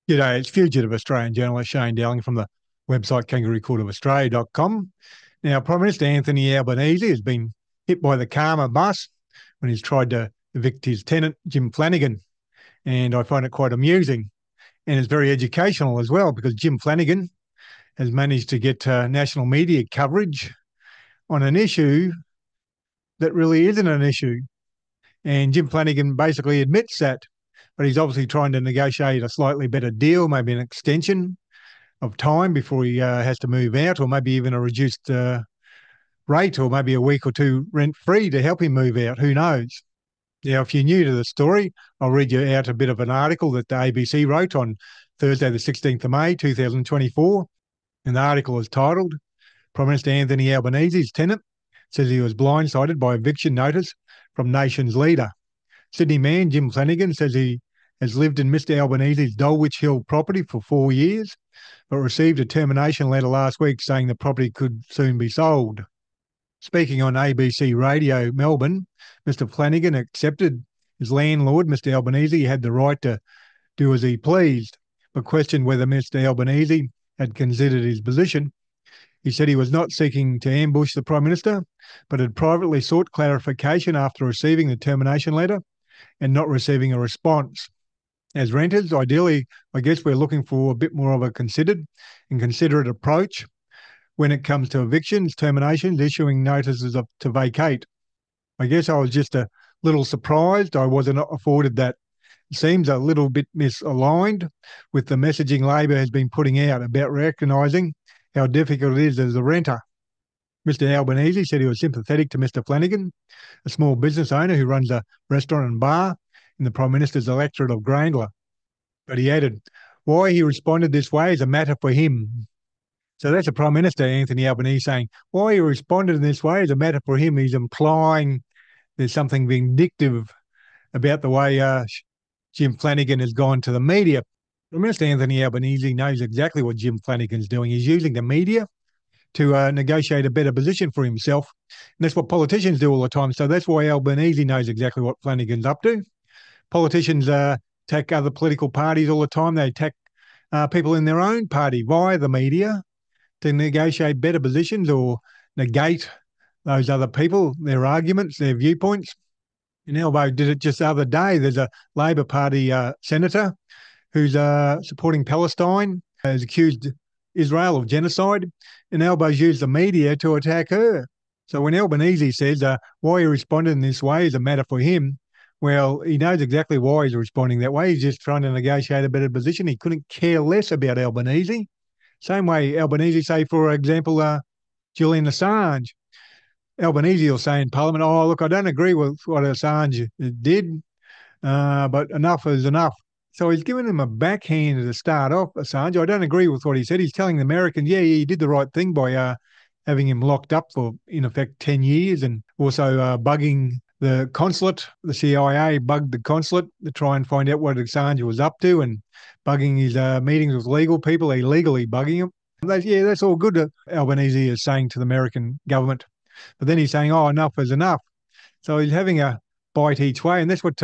G'day, it's fugitive Australian journalist Shane Dowling from the website kangaroocourtofaustralia.com. Now, Prime Minister Anthony Albanese has been hit by the karma bus when he's tried to evict his tenant, Jim Flanagan. And I find it quite amusing. And it's very educational as well, because Jim Flanagan has managed to get national media coverage on an issue that really isn't an issue. And Jim Flanagan basically admits that, but he's obviously trying to negotiate a slightly better deal, maybe an extension of time before he has to move out, or maybe even a reduced rate, or maybe a week or two rent-free to help him move out. Who knows? Now, if you're new to the story, I'll read you out a bit of an article that the ABC wrote on Thursday, the 16th of May, 2024. And the article is titled, Prime Minister Anthony Albanese's tenant says he was blindsided by eviction notice from nation's leader. Sydney man Jim Flanagan says he has lived in Mr Albanese's Dulwich Hill property for 4 years, but received a termination letter last week saying the property could soon be sold. Speaking on ABC Radio Melbourne, Mr Flanagan accepted his landlord, Mr Albanese, had the right to do as he pleased, but questioned whether Mr Albanese had considered his position. He said he was not seeking to ambush the Prime Minister, but had privately sought clarification after receiving the termination letter and not receiving a response. As renters, ideally, I guess we're looking for a bit more of a considered and considerate approach when it comes to evictions, terminations, issuing notices to vacate. I guess I was just a little surprised I wasn't afforded that. It seems a little bit misaligned with the messaging Labor has been putting out about recognising how difficult it is as a renter. Mr Albanese said he was sympathetic to Mr Flanagan, a small business owner who runs a restaurant and bar in the Prime Minister's electorate of Grayndler. But he added, why he responded this way is a matter for him. So that's the Prime Minister, Anthony Albanese, saying why he responded in this way is a matter for him. He's implying there's something vindictive about the way Jim Flanagan has gone to the media. Prime Minister Anthony Albanese knows exactly what Jim Flanagan's doing. He's using the media to negotiate a better position for himself. And that's what politicians do all the time. So that's why Albanese knows exactly what Flanagan's up to. Politicians attack other political parties all the time. They attack people in their own party via the media to negotiate better positions or negate those other people, their arguments, their viewpoints. And Albo did it just the other day. There's a Labor Party senator who's supporting Palestine, has accused Israel of genocide, and Albo's used the media to attack her. So when Albanese says why he responded in this way is a matter for him, well, he knows exactly why he's responding that way. He's just trying to negotiate a better position. He couldn't care less about Albanese. Same way Albanese, say, for example, Julian Assange. Albanese will say in Parliament, oh, look, I don't agree with what Assange did, but enough is enough. So he's given him a backhand to start off, Assange. I don't agree with what he said. He's telling the Americans, yeah, he did the right thing by having him locked up for, in effect, 10 years and also bugging the consulate. The CIA bugged the consulate to try and find out what Assange was up to and bugging his meetings with legal people, illegally bugging him. That's all good, Albanese is saying to the American government. But then he's saying, oh, enough is enough. So he's having a bite each way. And that's what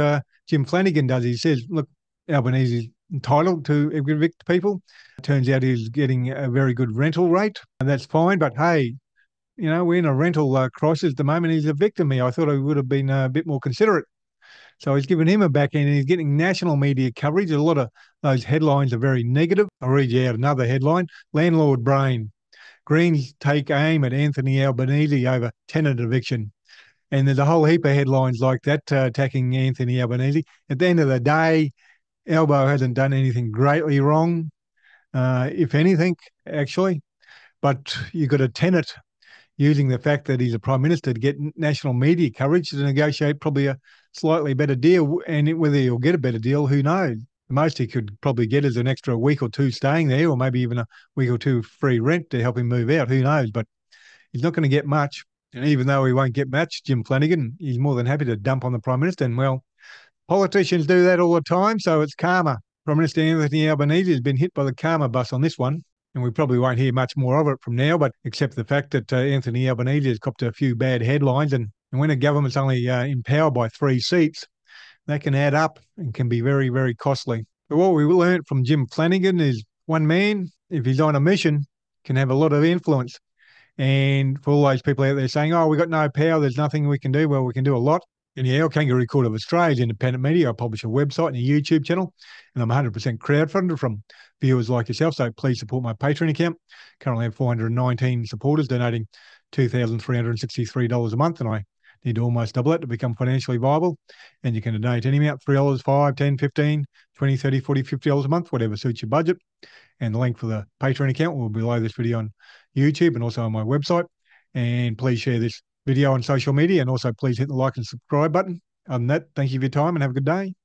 Jim Flanagan does. He says, look, Albanese is entitled to evict people. It turns out he's getting a very good rental rate, and that's fine. But hey, we're in a rental crisis at the moment. He's evicting me. I thought I would have been a bit more considerate. So he's given him a backhand, and he's getting national media coverage. A lot of those headlines are very negative. I'll read you out another headline. Landlord brain. Greens take aim at Anthony Albanese over tenant eviction. And there's a whole heap of headlines like that attacking Anthony Albanese. At the end of the day, Albo hasn't done anything greatly wrong, if anything, actually. But you've got a tenant using the fact that he's a Prime Minister to get national media coverage to negotiate probably a slightly better deal. And whether he'll get a better deal, who knows? The most he could probably get is an extra week or two staying there, or maybe even a week or two free rent to help him move out. Who knows? But he's not going to get much. And even though he won't get much, Jim Flanagan, he's more than happy to dump on the Prime Minister. And, well, politicians do that all the time, so it's karma. Prime Minister Anthony Albanese has been hit by the karma bus on this one, and we probably won't hear much more of it from now, but except the fact that Anthony Albanese has copped a few bad headlines, and when a government's only in power by 3 seats, that can add up and can be very, very costly. But what we learned from Jim Flanagan is one man, if he's on a mission, can have a lot of influence. And for all those people out there saying, oh, we've got no power, there's nothing we can do, well, we can do a lot. Anyhow, Kangaroo Court of Australia is independent media. I publish a website and a YouTube channel, and I'm 100% crowdfunded from viewers like yourself. So please support my Patreon account. Currently have 419 supporters donating $2,363 a month, and I need to almost double that to become financially viable. And you can donate any amount, $3, $5, $10, $15, $20, $30, $40, $50 a month, whatever suits your budget. And the link for the Patreon account will be below this video on YouTube and also on my website. And please share this video on social media, and also please hit the like and subscribe button. Other than that, thank you for your time and have a good day.